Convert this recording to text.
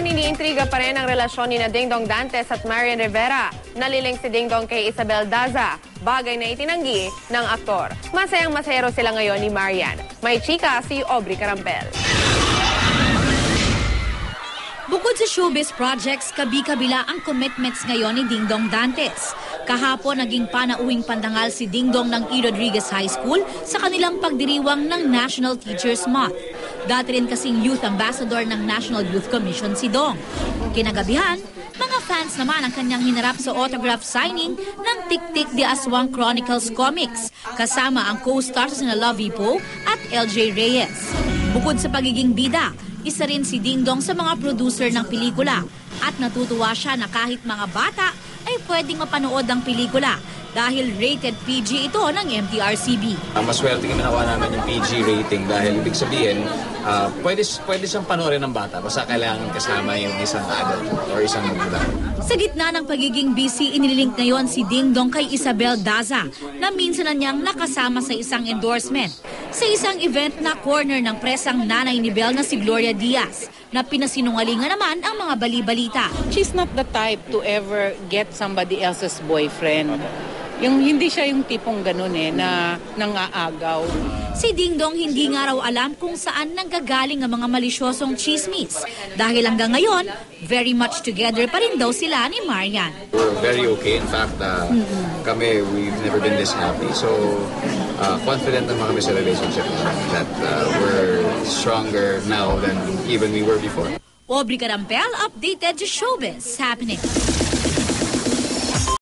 iniintriga pa rin ang relasyon ni Dingdong Dantes at Marian Rivera. Naliling si Dingdong kay Isabel Daza, bagay na itinanggi ng aktor. Masayang masayero sila ngayon ni Marian. May chika si Aubrey Carampel. Bukod sa showbiz projects, kabi-kabila ang commitments ngayon ni Dingdong Dantes. Kahapon, naging panauwing pandangal si Dingdong ng E. Rodriguez High School sa kanilang pagdiriwang ng National Teachers Month. Dati rin kasing Youth Ambassador ng National Youth Commission si Dong. Kinagabihan, mga fans naman ang kanyang hinarap sa autograph signing ng Tik-Tik de Aswang Chronicles Comics, kasama ang co-stars na Lovey Poe at LJ Reyes. Bukod sa pagiging bida, isa rin si Dingdong sa mga producer ng pelikula at natutuwa siya na kahit mga bata ay pwedeng mapanood ang pelikula dahil rated PG ito ng MTRCB. Maswerte kami nakuha namin yung PG rating dahil ibig sabihin pwede siyang panoorin ng bata basta kailangan kasama yung isang adult or isang magulang. Sa gitna ng pagiging busy, inililink ngayon si Dingdong kay Isabel Daza na minsan na niyang nakasama sa isang endorsement sa isang event na corner ng presang nanay ni Belle na si Gloria Diaz na pinasinungalingan naman ang mga bali-balita. She's not the type to ever get somebody else's boyfriend. Hindi siya yung tipong ganun na nangaagaw. Si Dingdong hindi nga raw alam kung saan nanggagaling ang mga malisyosong chismis. Dahil hanggang ngayon, very much together pa rin daw sila ni Marian. We're very okay. In fact, we've never been this happy. So, confident naman kami sa relationship that we're stronger now than even we were before. Aubrey Carampel, updated to Showbiz Happening.